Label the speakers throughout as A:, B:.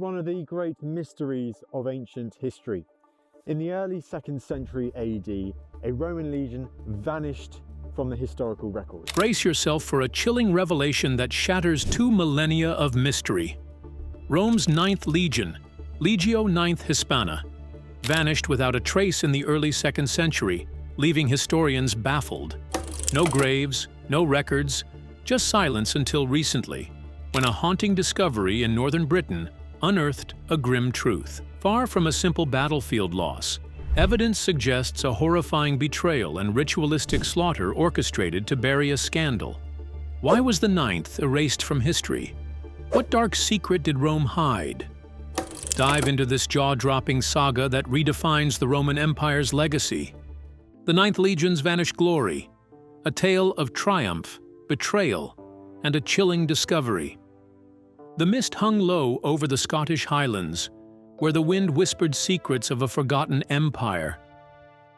A: one of the great mysteries of ancient history. In the early 2nd century AD, a Roman legion vanished from the historical record.
B: Brace yourself for a chilling revelation that shatters 2 millennia of mystery. Rome's 9th Legion, Legio IX Hispana, vanished without a trace in the early 2nd century, leaving historians baffled. No graves, no records, just silence until recently, when a haunting discovery in northern Britain unearthed a grim truth. Far from a simple battlefield loss, evidence suggests a horrifying betrayal and ritualistic slaughter orchestrated to bury a scandal. Why was the 9th erased from history? What dark secret did Rome hide? Dive into this jaw-dropping saga that redefines the Roman Empire's legacy. The 9th Legion's vanished glory, a tale of triumph, betrayal, and a chilling discovery. The mist hung low over the Scottish Highlands, where the wind whispered secrets of a forgotten empire.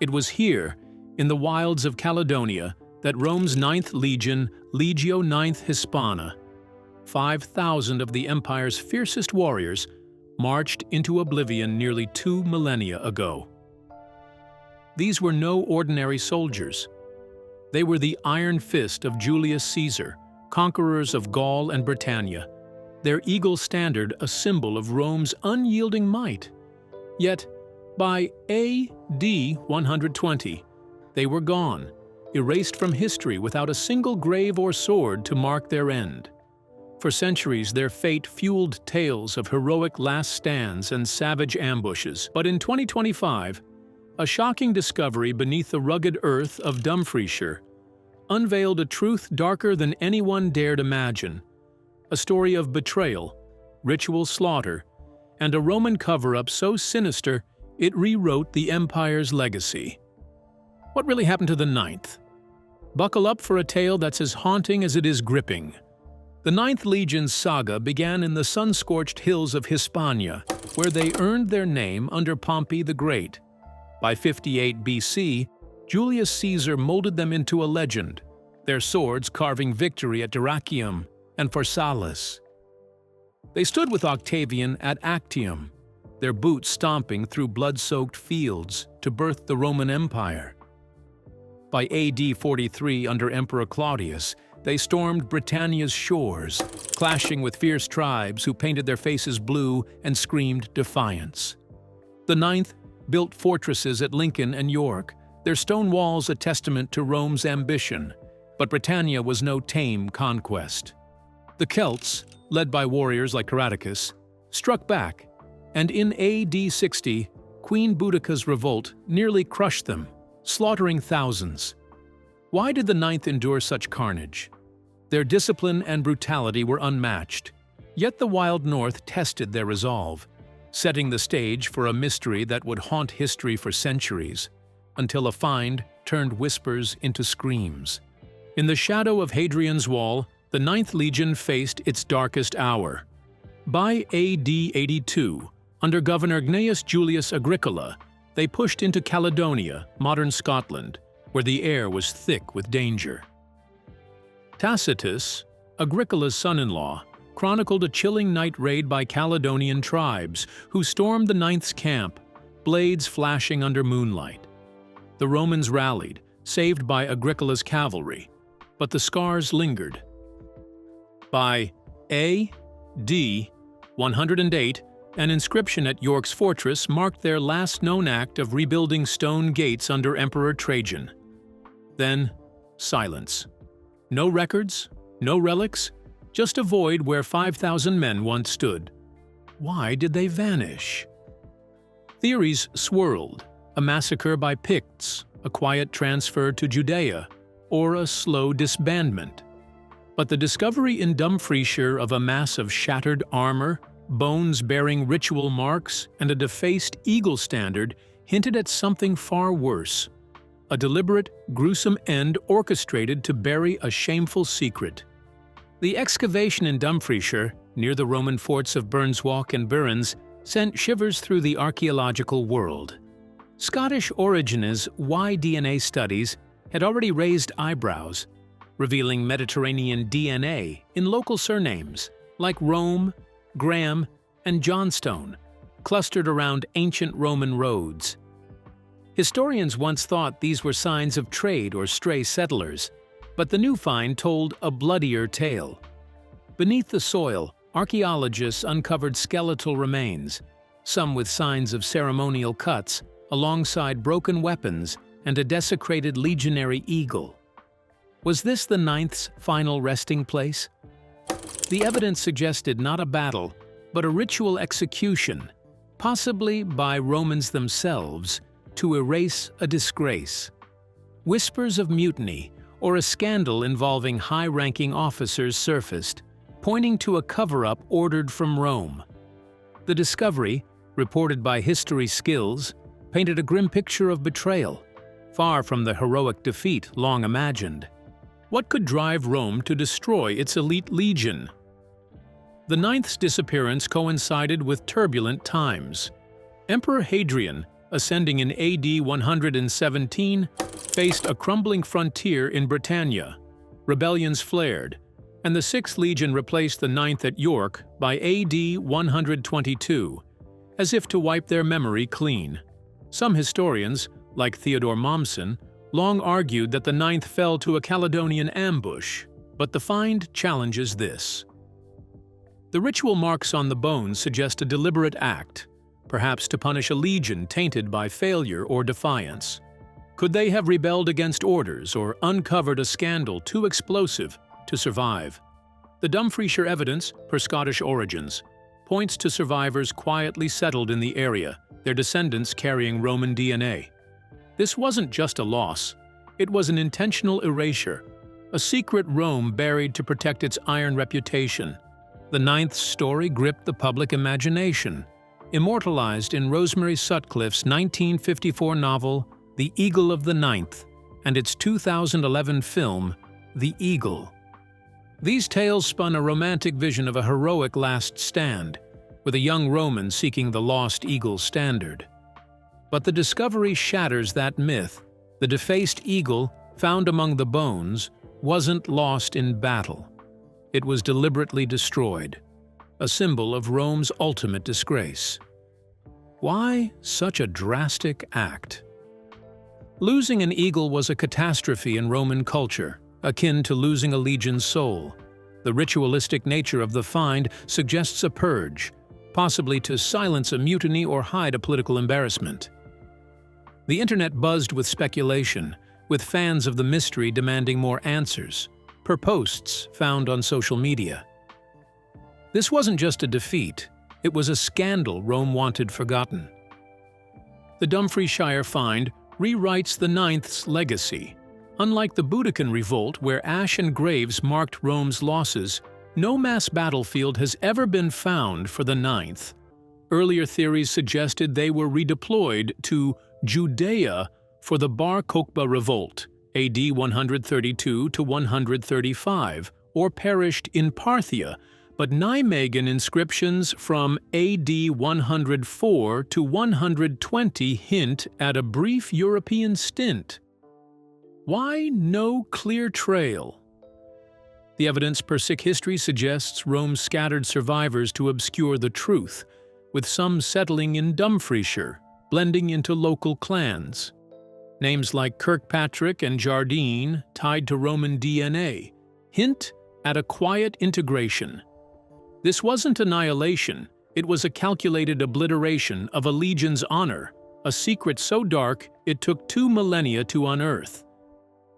B: It was here, in the wilds of Caledonia, that Rome's 9th Legion, Legio IX Hispana, 5,000 of the empire's fiercest warriors, marched into oblivion nearly 2 millennia ago. These were no ordinary soldiers. They were the iron fist of Julius Caesar, conquerors of Gaul and Britannia, their eagle standard a symbol of Rome's unyielding might. Yet, by AD 120, they were gone, erased from history without a single grave or sword to mark their end. For centuries, their fate fueled tales of heroic last stands and savage ambushes. But in 2025, a shocking discovery beneath the rugged earth of Dumfriesshire unveiled a truth darker than anyone dared imagine. A story of betrayal, ritual slaughter, and a Roman cover-up so sinister it rewrote the empire's legacy. What really happened to the 9th? Buckle up for a tale that's as haunting as it is gripping. The 9th Legion's saga began in the sun-scorched hills of Hispania, where they earned their name under Pompey the Great. By 58 BC, Julius Caesar molded them into a legend, their swords carving victory at Dyrrhachium and Pharsalus. They stood with Octavian at Actium, their boots stomping through blood-soaked fields to birth the Roman Empire. By AD 43, under Emperor Claudius, they stormed Britannia's shores, clashing with fierce tribes who painted their faces blue and screamed defiance. The 9th built fortresses at Lincoln and York, their stone walls a testament to Rome's ambition, but Britannia was no tame conquest. The Celts, led by warriors like Caradocus, struck back, and in AD 60, Queen Boudicca's revolt nearly crushed them, slaughtering thousands. Why did the 9th endure such carnage? Their discipline and brutality were unmatched, yet the wild north tested their resolve, setting the stage for a mystery that would haunt history for centuries, until a find turned whispers into screams. In the shadow of Hadrian's Wall, the 9th Legion faced its darkest hour. By AD 82, under Governor Gnaeus Julius Agricola, they pushed into Caledonia, modern Scotland, where the air was thick with danger. Tacitus, Agricola's son-in-law, chronicled a chilling night raid by Caledonian tribes who stormed the 9th's camp, blades flashing under moonlight. The Romans rallied, saved by Agricola's cavalry, but the scars lingered. By AD 108, an inscription at York's fortress marked their last known act of rebuilding stone gates under Emperor Trajan. Then, silence. No records, no relics, just a void where 5,000 men once stood. Why did they vanish? Theories swirled: a massacre by Picts, a quiet transfer to Judea, or a slow disbandment. But the discovery in Dumfriesshire of a mass of shattered armor, bones bearing ritual marks, and a defaced eagle standard hinted at something far worse: a deliberate, gruesome end orchestrated to bury a shameful secret. The excavation in Dumfriesshire, near the Roman forts of Burnswalk and Burins, sent shivers through the archaeological world. Scottish Origines' Y-DNA studies had already raised eyebrows, revealing Mediterranean DNA in local surnames like Rome, Graham, and Johnstone, clustered around ancient Roman roads. Historians once thought these were signs of trade or stray settlers, but the new find told a bloodier tale. Beneath the soil, archaeologists uncovered skeletal remains, some with signs of ceremonial cuts, alongside broken weapons and a desecrated legionary eagle. Was this the Ninth's final resting place? The evidence suggested not a battle, but a ritual execution, possibly by Romans themselves, to erase a disgrace. Whispers of mutiny or a scandal involving high-ranking officers surfaced, pointing to a cover-up ordered from Rome. The discovery, reported by History Skills, painted a grim picture of betrayal, far from the heroic defeat long imagined. What could drive Rome to destroy its elite legion? The Ninth's disappearance coincided with turbulent times. Emperor Hadrian, ascending in AD 117, faced a crumbling frontier in Britannia. Rebellions flared, and the 6th Legion replaced the 9th at York by AD 122, as if to wipe their memory clean. Some historians, like Theodore Mommsen, long argued that the 9th fell to a Caledonian ambush, but the find challenges this. The ritual marks on the bones suggest a deliberate act, perhaps to punish a legion tainted by failure or defiance. Could they have rebelled against orders or uncovered a scandal too explosive to survive? The Dumfriesshire evidence, per Scottish origins, points to survivors quietly settled in the area, their descendants carrying Roman DNA. This wasn't just a loss, it was an intentional erasure, a secret Rome buried to protect its iron reputation. The 9th's story gripped the public imagination, immortalized in Rosemary Sutcliffe's 1954 novel The Eagle of the 9th and its 2011 film The Eagle. These tales spun a romantic vision of a heroic last stand, with a young Roman seeking the lost eagle's standard. But the discovery shatters that myth. The defaced eagle, found among the bones, wasn't lost in battle. It was deliberately destroyed, a symbol of Rome's ultimate disgrace. Why such a drastic act? Losing an eagle was a catastrophe in Roman culture, akin to losing a legion's soul. The ritualistic nature of the find suggests a purge, possibly to silence a mutiny or hide a political embarrassment. The internet buzzed with speculation, with fans of the mystery demanding more answers, per posts found on social media. This wasn't just a defeat, it was a scandal Rome wanted forgotten. The Dumfriesshire find rewrites the 9th's legacy. Unlike the Boudiccan revolt, where ash and graves marked Rome's losses, no mass battlefield has ever been found for the 9th. Earlier theories suggested they were redeployed to Judea for the Bar Kokhba revolt, AD 132 to 135, or perished in Parthia, but Nijmegen inscriptions from AD 104 to 120 hint at a brief European stint. Why no clear trail? The evidence per Sikh history suggests Rome scattered survivors to obscure the truth, with some settling in Dumfriesshire, blending into local clans. Names like Kirkpatrick and Jardine, tied to Roman DNA, hint at a quiet integration. This wasn't annihilation, it was a calculated obliteration of a legion's honor, a secret so dark it took 2 millennia to unearth.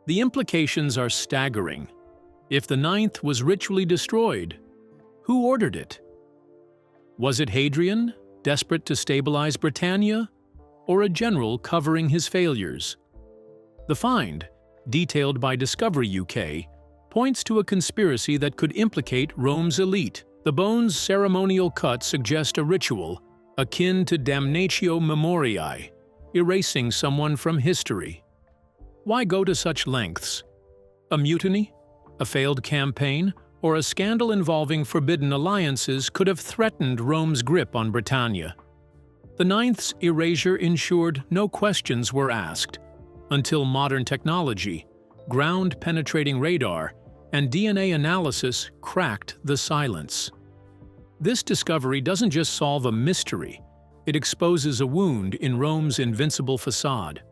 B: The implications are staggering. If the 9th was ritually destroyed, who ordered it? Was it Hadrian, desperate to stabilize Britannia, or a general covering his failures? The find, detailed by Discovery UK, points to a conspiracy that could implicate Rome's elite. The bones' ceremonial cuts suggest a ritual akin to damnatio memoriae, erasing someone from history. Why go to such lengths? A mutiny, a failed campaign, or a scandal involving forbidden alliances could have threatened Rome's grip on Britannia. The 9th's erasure ensured no questions were asked, until modern technology, ground-penetrating radar, and DNA analysis cracked the silence. This discovery doesn't just solve a mystery, it exposes a wound in Rome's invincible facade.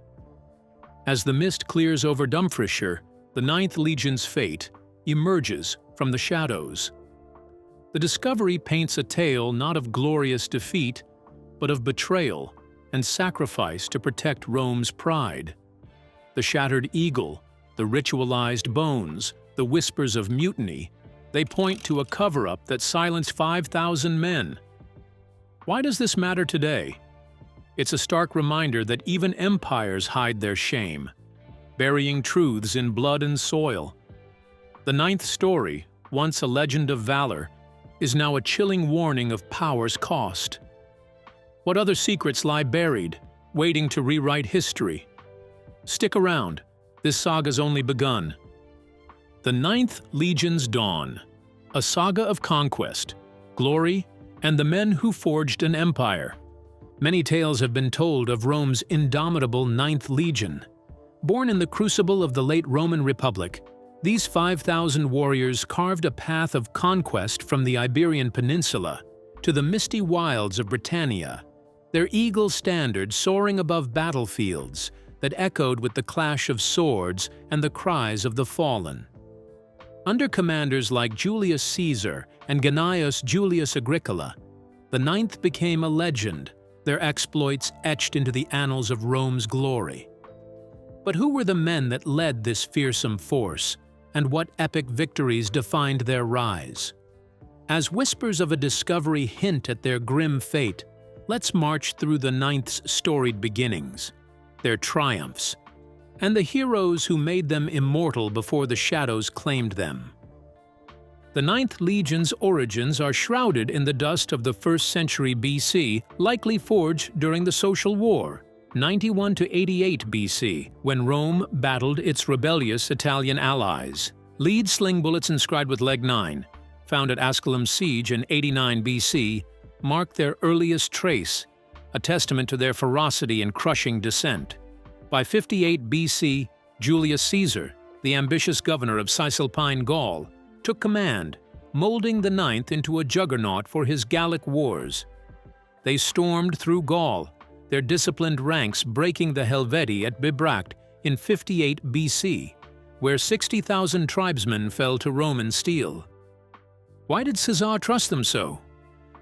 B: As the mist clears over Dumfriesshire, the Ninth Legion's fate emerges from the shadows. The discovery paints a tale not of glorious defeat, but of betrayal and sacrifice to protect Rome's pride. The shattered eagle, the ritualized bones, the whispers of mutiny, they point to a cover-up that silenced 5,000 men. Why does this matter today? It's a stark reminder that even empires hide their shame, burying truths in blood and soil. The ninth story, once a legend of valor, is now a chilling warning of power's cost. What other secrets lie buried, waiting to rewrite history? Stick around, this saga's only begun. The Ninth Legion's Dawn, a saga of conquest, glory, and the men who forged an empire. Many tales have been told of Rome's indomitable Ninth Legion. Born in the crucible of the late Roman Republic, these 5,000 warriors carved a path of conquest from the Iberian Peninsula to the misty wilds of Britannia, their eagle standard soaring above battlefields that echoed with the clash of swords and the cries of the fallen. Under commanders like Julius Caesar and Gnaeus Julius Agricola, the Ninth became a legend, their exploits etched into the annals of Rome's glory. But who were the men that led this fearsome force, and what epic victories defined their rise? As whispers of a discovery hint at their grim fate, let's march through the Ninth's storied beginnings, their triumphs, and the heroes who made them immortal before the shadows claimed them. The Ninth Legion's origins are shrouded in the dust of the 1st century BC, likely forged during the Social War, 91 to 88 BC, when Rome battled its rebellious Italian allies. Lead sling bullets inscribed with Leg 9, found at Asculum's siege in 89 BC, mark their earliest trace, a testament to their ferocity and crushing descent. By 58 BC, Julius Caesar, the ambitious governor of Cisalpine Gaul, took command, molding the Ninth into a juggernaut for his Gallic wars. They stormed through Gaul, their disciplined ranks breaking the Helvetii at Bibracte in 58 BC, where 60,000 tribesmen fell to Roman steel. Why did Caesar trust them so?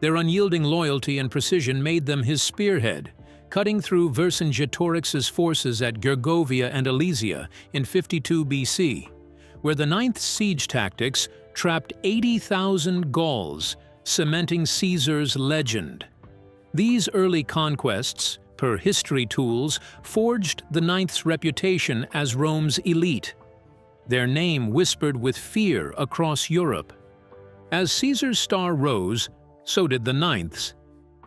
B: Their unyielding loyalty and precision made them his spearhead, cutting through Vercingetorix's forces at Gergovia and Alesia in 52 BC, where the Ninth's siege tactics trapped 80,000 Gauls, cementing Caesar's legend. These early conquests, per history tools, forged the Ninth's reputation as Rome's elite. Their name whispered with fear across Europe. As Caesar's star rose, so did the Ninth's.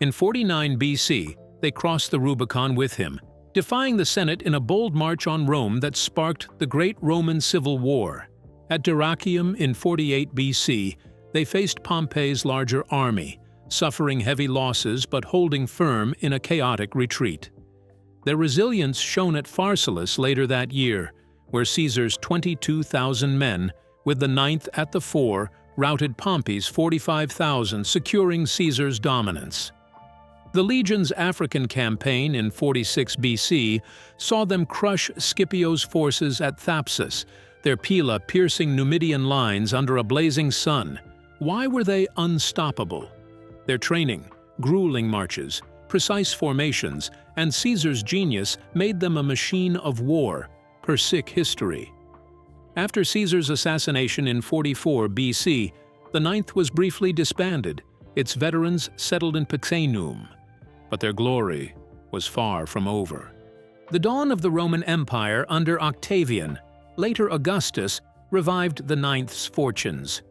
B: In 49 BC, they crossed the Rubicon with him, defying the Senate in a bold march on Rome that sparked the Great Roman Civil War. At Dyrrhachium in 48 BC, they faced Pompey's larger army, suffering heavy losses but holding firm in a chaotic retreat. Their resilience shone at Pharsalus later that year, where Caesar's 22,000 men, with the Ninth at the fore, routed Pompey's 45,000, securing Caesar's dominance. The legion's African campaign in 46 BC saw them crush Scipio's forces at Thapsus, their pila piercing Numidian lines under a blazing sun. Why were they unstoppable? Their training, grueling marches, precise formations, and Caesar's genius made them a machine of war, per sic history. After Caesar's assassination in 44 BC, the Ninth was briefly disbanded, its veterans settled in Pixenum. But their glory was far from over. The dawn of the Roman Empire under Octavian, later Augustus, revived the Ninth's fortunes.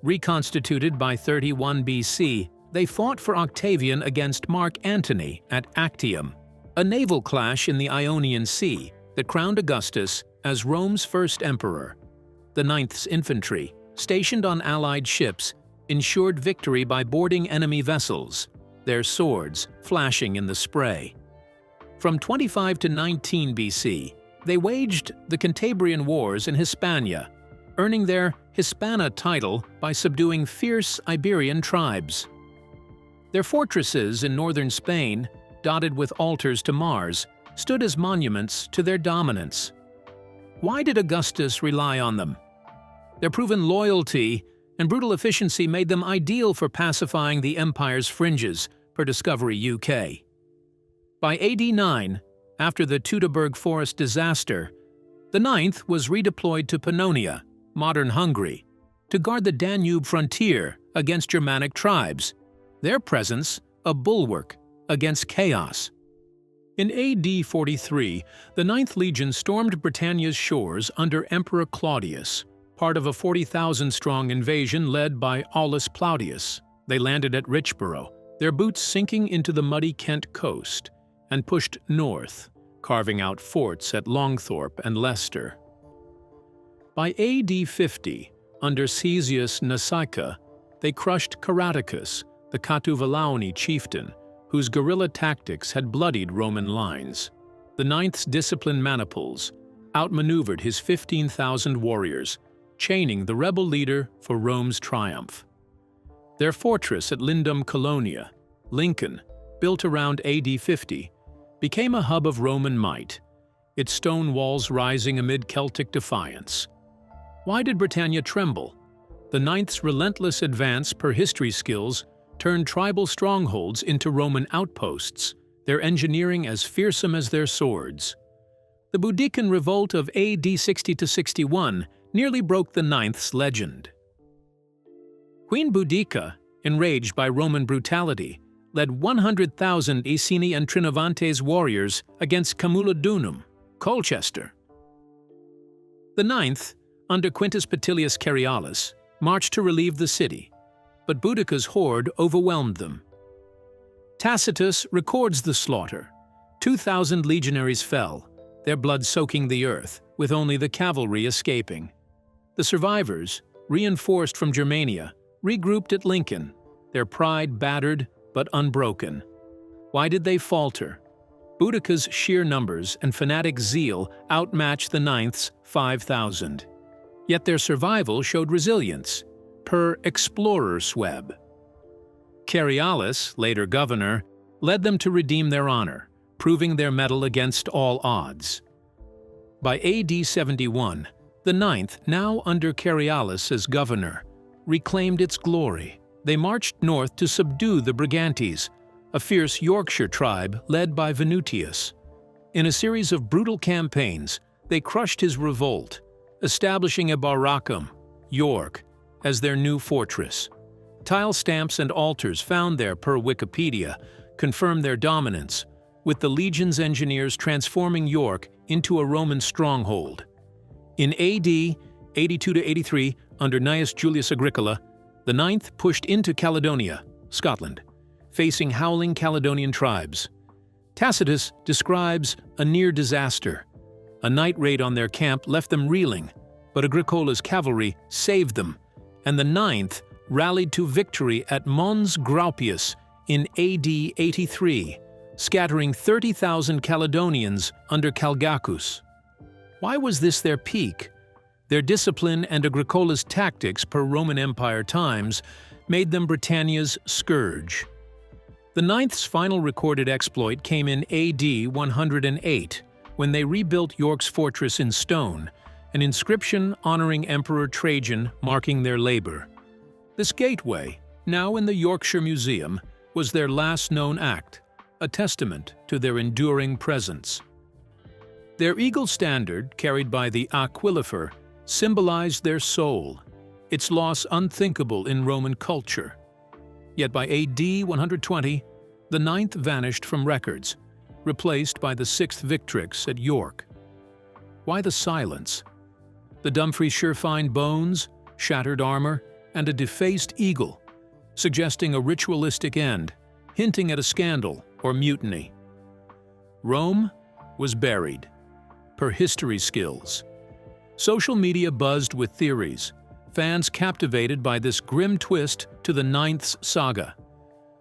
B: Reconstituted by 31 BC, they fought for Octavian against Mark Antony at Actium, a naval clash in the Ionian Sea that crowned Augustus as Rome's first emperor. The Ninth's infantry, stationed on Allied ships, ensured victory by boarding enemy vessels, their swords flashing in the spray. From 25 to 19 BC, they waged the Cantabrian Wars in Hispania, earning their Hispana title by subduing fierce Iberian tribes. Their fortresses in northern Spain, dotted with altars to Mars, stood as monuments to their dominance. Why did Augustus rely on them? Their proven loyalty and brutal efficiency made them ideal for pacifying the empire's fringes, per Discovery UK. By AD 9, after the Teutoburg Forest disaster, the Ninth was redeployed to Pannonia, modern Hungary, to guard the Danube frontier against Germanic tribes, their presence a bulwark against chaos. In AD 43, the Ninth Legion stormed Britannia's shores under Emperor Claudius, part of a 40,000-strong invasion led by Aulus Plautius. They landed at Richborough, their boots sinking into the muddy Kent coast, and pushed north, carving out forts at Longthorpe and Leicester. By AD 50, under Caesius Nasica, they crushed Caraticus, the Catuvellauni chieftain, whose guerrilla tactics had bloodied Roman lines. The Ninth's disciplined maniples outmaneuvered his 15,000 warriors, chaining the rebel leader for Rome's triumph. Their fortress at Lindum Colonia, Lincoln, built around AD 50, became a hub of Roman might, its stone walls rising amid Celtic defiance. Why did Britannia tremble? The Ninth's relentless advance per history skills turned tribal strongholds into Roman outposts, their engineering as fearsome as their swords. The Boudiccan revolt of AD 60–61 nearly broke the Ninth's legend. Queen Boudica, enraged by Roman brutality, led 100,000 Iceni and Trinovantes warriors against Camulodunum, Colchester. The Ninth, under Quintus Petilius Cerialis, marched to relieve the city, but Boudica's horde overwhelmed them. Tacitus records the slaughter. 2,000 legionaries fell, their blood soaking the earth, with only the cavalry escaping. The survivors, reinforced from Germania, regrouped at Lincoln, their pride battered but unbroken. Why did they falter? Boudica's sheer numbers and fanatic zeal outmatched the Ninth's 5,000. Yet their survival showed resilience, per Explorer Sweb. Cerialis, later governor, led them to redeem their honor, proving their mettle against all odds. By AD 71, the Ninth, now under Cerialis as governor, reclaimed its glory. They marched north to subdue the Brigantes, a fierce Yorkshire tribe led by Venutius. In a series of brutal campaigns, they crushed his revolt, establishing Eboracum, York, as their new fortress. Tile stamps and altars found there per Wikipedia confirm their dominance, with the legion's engineers transforming York into a Roman stronghold. In AD 82–83, under Gnaeus Julius Agricola, the Ninth pushed into Caledonia, Scotland, facing howling Caledonian tribes. Tacitus describes a near disaster. A night raid on their camp left them reeling, but Agricola's cavalry saved them, and the Ninth rallied to victory at Mons Graupius in AD 83, scattering 30,000 Caledonians under Calgacus. Why was this their peak? Their discipline and Agricola's tactics per Roman Empire times made them Britannia's scourge. The Ninth's final recorded exploit came in AD 108, when they rebuilt York's fortress in stone, an inscription honoring Emperor Trajan marking their labor. This gateway, now in the Yorkshire Museum, was their last known act, a testament to their enduring presence. Their eagle standard, carried by the Aquilifer, symbolized their soul, its loss unthinkable in Roman culture. Yet by AD 120, the Ninth vanished from records, replaced by the 6th Victrix at York. Why the silence? The Dumfriesshire find bones, shattered armor, and a defaced eagle, suggesting a ritualistic end, hinting at a scandal or mutiny. Rome was buried, per history skills. Social media buzzed with theories, fans captivated by this grim twist to the Ninth's saga.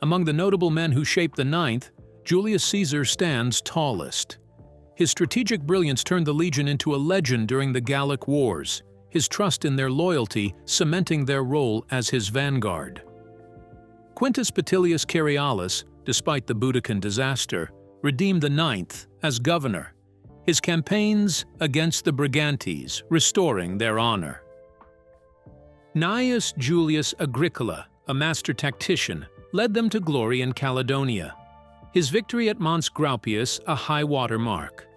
B: Among the notable men who shaped the Ninth, Julius Caesar stands tallest. His strategic brilliance turned the legion into a legend during the Gallic Wars, his trust in their loyalty cementing their role as his vanguard. Quintus Petilius Cerialis, despite the Boudiccan disaster, redeemed the Ninth as governor, his campaigns against the Brigantes restoring their honor. Gnaeus Julius Agricola, a master tactician, led them to glory in Caledonia, his victory at Mons Graupius a high-water mark.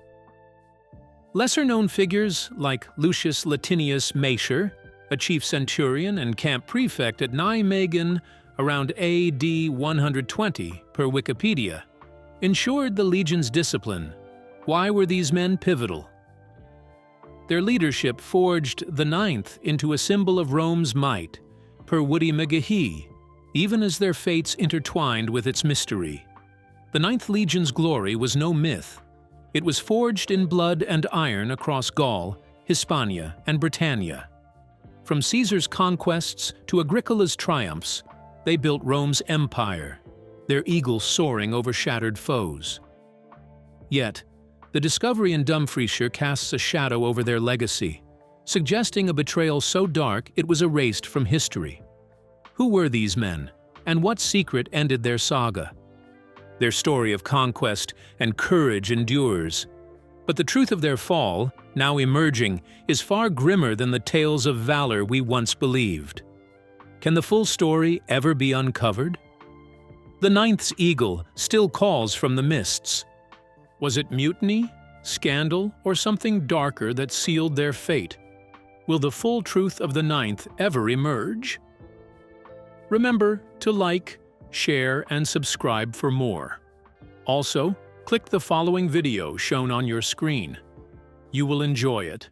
B: Lesser-known figures like Lucius Latinius Macer, a chief centurion and camp prefect at Nijmegen around AD 120 per Wikipedia, ensured the legion's discipline. Why were these men pivotal? Their leadership forged the Ninth into a symbol of Rome's might, per Woody McGahee, even as their fates intertwined with its mystery. The Ninth Legion's glory was no myth. It was forged in blood and iron across Gaul, Hispania, and Britannia. From Caesar's conquests to Agricola's triumphs, they built Rome's empire, their eagle soaring over shattered foes. Yet, the discovery in Dumfriesshire casts a shadow over their legacy, suggesting a betrayal so dark it was erased from history. Who were these men, and what secret ended their saga? Their story of conquest and courage endures, but the truth of their fall, now emerging, is far grimmer than the tales of valor we once believed. Can the full story ever be uncovered? The Ninth's eagle still calls from the mists. Was it mutiny, scandal, or something darker that sealed their fate? Will the full truth of the Ninth ever emerge? Remember to like, share, and subscribe for more. Also, click the following video shown on your screen. You will enjoy it.